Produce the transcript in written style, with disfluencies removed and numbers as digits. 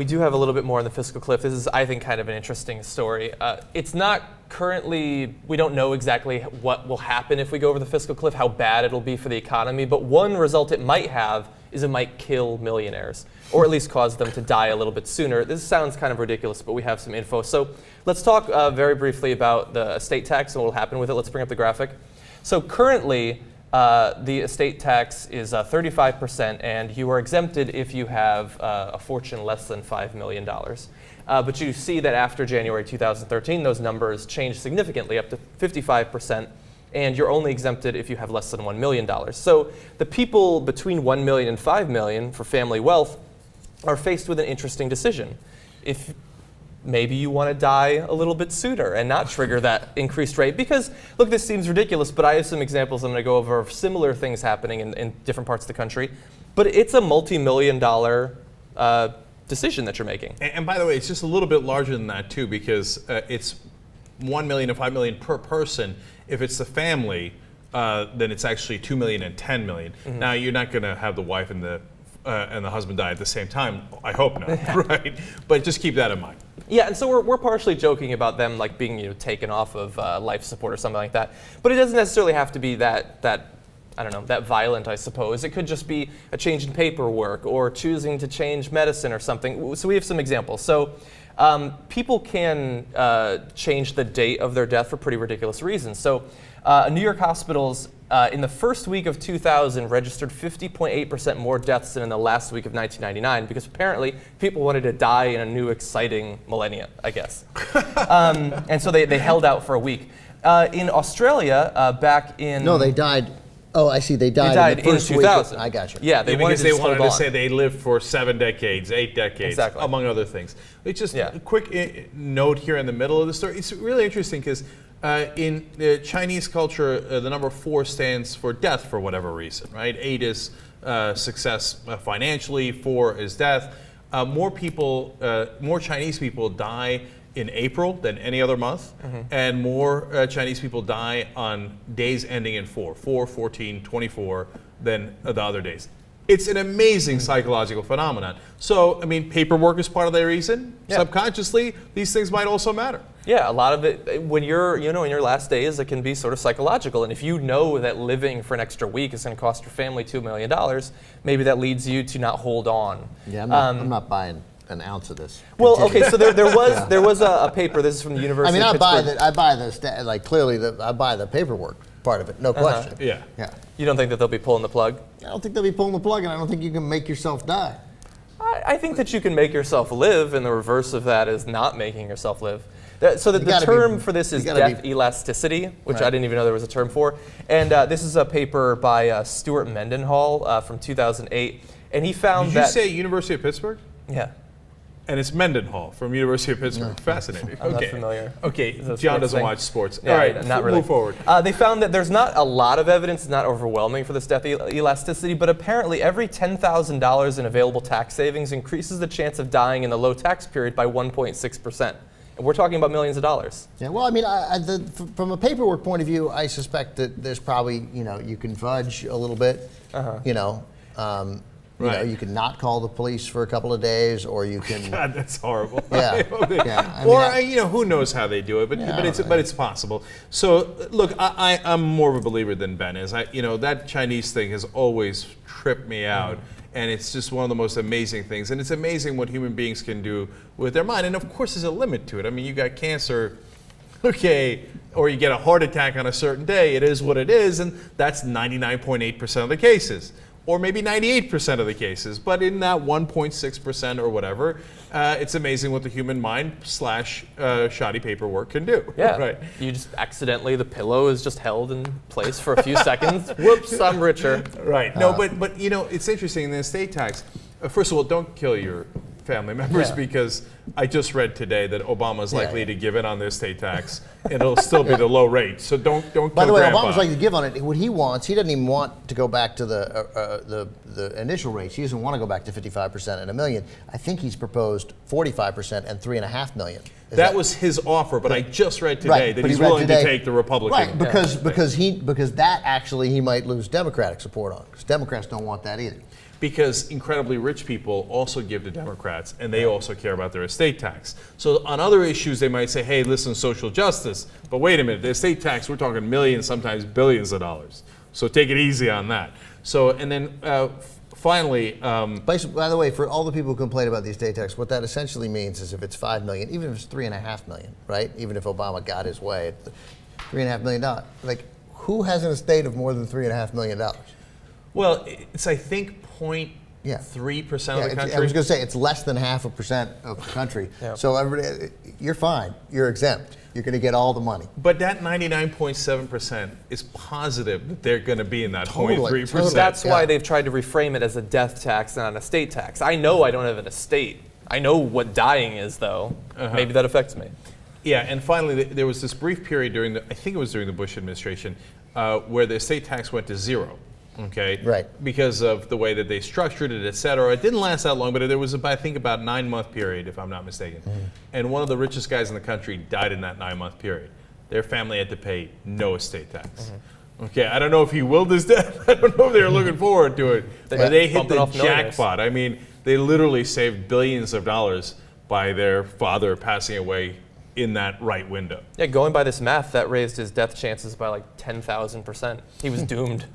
We do have a little bit more on the fiscal cliff. This is, I think, kind of an interesting story. It's not currently, we don't know exactly what will happen if we go over the fiscal cliff, how bad it'll be for the economy, but one result it might have is it might kill millionaires, or at least cause them to die a little bit sooner. This sounds kind of ridiculous, but we have some info. So let's talk very briefly about the estate tax and what will happen with it. Let's bring up the graphic. So currently, the estate tax is 35%, and you are exempted if you have a fortune less than $5 million. But you see that after January 2013, those numbers changed significantly up to 55%, and you're only exempted if you have less than $1 million. So the people between $1 million and $5 million for family wealth are faced with an interesting decision. If maybe you want to die a little bit sooner and not trigger that increased rate. Because, look, this seems ridiculous, but I have some examples I'm going to go over of similar things happening in different parts of the country. But it's a multi-million-dollar decision that you're making. And by the way, it's just a little bit larger than that, too, because it's $1 million to $5 million per person. If it's the family, then it's actually $2 million and $10 million. Mm-hmm. Now, you're not going to have the wife and the husband die at the same time. I hope not, right? But just keep that in mind. Yeah, and so we're partially joking about them like being taken off of life support or something like that. But it doesn't necessarily have to be that I don't know, that violent, I suppose. It could just be a change in paperwork or choosing to change medicine or something. So we have some examples. So people can change the date of their death for pretty ridiculous reasons. So New York hospitals in the first week of 2000 registered 50.8% more deaths than in the last week of 1999 because apparently people wanted to die in a new exciting millennia, I guess. And so they held out for a week. In Australia, back in... No, they died. Oh, I see. They died in the first in 2000. Week. I got you. Yeah, because they wanted to say they lived for 7 decades, 8 decades, exactly. among other things. It's just a quick note here in the middle of the story. It's really interesting because in the Chinese culture, the number 4 stands for death for whatever reason, right? 8 is success financially, 4 is death. More Chinese people die in April than any other month, and more Chinese people die on days ending in 4, 14, 24 than the other days. It's an amazing psychological phenomenon. So, I mean, paperwork is part of the reason. Yeah. Subconsciously, these things might also matter. Yeah, a lot of it, when you're, in your last days, it can be sort of psychological. And if you know that living for an extra week is going to cost your family $2 million, maybe that leads you to not hold on. Yeah, I'm not buying an ounce of this. Well, okay, so there was a paper. This is from the University of Pittsburgh. I buy the paperwork part of it, no question. Yeah. You don't think that they'll be pulling the plug? I don't think they'll be pulling the plug, and I don't think you can make yourself die. I think that you can make yourself live, and the reverse of that is not making yourself live. So the term for this is death elasticity, which I didn't even know there was a term for. And this is a paper by Stuart Mendenhall from 2008, and he found that... Did you say University of Pittsburgh? Yeah. And it's Mendenhall from University of Pittsburgh. No. Fascinating. I'm not familiar. Okay, John doesn't watch sports. Yeah, all right, not really. Move forward. They found that there's not a lot of evidence, it's not overwhelming for this death elasticity, but apparently every $10,000 in available tax savings increases the chance of dying in the low tax period by 1.6%. And we're talking about millions of dollars. Yeah, well, I mean, from a paperwork point of view, I suspect that there's probably, you can fudge a little bit, you can not call the police for a couple of days, or you can. God, that's horrible. Yeah. Who knows how they do it, but it's possible. So look, I'm more of a believer than Ben is. That Chinese thing has always tripped me out, and it's just one of the most amazing things. And it's amazing what human beings can do with their mind. And of course, there's a limit to it. I mean, you got cancer. Okay, or you get a heart attack on a certain day. It is what it is, and that's 99.8% of the cases. Or maybe 98% of the cases, but in that 1.6% or whatever, it's amazing what the human mind / shoddy paperwork can do. Yeah, right. You just accidentally, the pillow is just held in place for a few seconds. Whoops, I'm richer. Right. No, but it's interesting in the estate tax. First of all, don't kill your family members because I just read today that Obama is likely to give in on the estate tax, and it'll still be the low rate. So don't. By the way, Grandpa. Obama's likely to give on it. What he wants, he doesn't even want to go back to the initial rates. He doesn't want to go back to 55% and $1 million. I think he's proposed 45% and $3.5 million. That was his offer, but I just read today Right, that but he's he read willing today- to take the Republican. Right, because that actually he might lose Democratic support on, because Democrats don't want that either. Because incredibly rich people also give to Democrats, and they also care about their estate tax. So on other issues, they might say, hey, listen, social justice, but wait a minute, the estate tax, we're talking millions, sometimes billions of dollars. So take it easy on that. So, and then finally, By the way, for all the people who complain about the estate tax, what that essentially means is if it's $5 million, even if it's $3.5 million, right? Even if Obama got his way, it's $3.5 million. Like, who has an estate of more than $3.5 million? well, it's, I think, Yeah. 0.3% Yeah, of the country. I was going to say it's less than 0.5% of the country. Yeah. So everybody, you're fine. You're exempt. You're going to get all the money. But that 99.7% is positive that they're going to be in that Totally, 0.3%. totally. That's why Yeah. they've tried to reframe it as a death tax, not an estate tax. I know I don't have an estate. I know what dying is, though. Maybe that affects me. Yeah, and finally, there was this brief period during I think it was during the Bush administration, where the estate tax went to zero. Okay. Right. Because of the way that they structured it, et cetera. It didn't last that long, but there was, I think, about 9-month period, if I'm not mistaken. And one of the richest guys in the country died in that 9-month period. Their family had to pay no estate tax. Okay, I don't know if he willed his death. I don't know if they were looking forward to it. But they hit bumping the off Millionaires. jackpot. I mean, they literally saved billions of dollars by their father passing away in that right window. Yeah, going by this math, that raised his death chances by like 10,000%. He was doomed.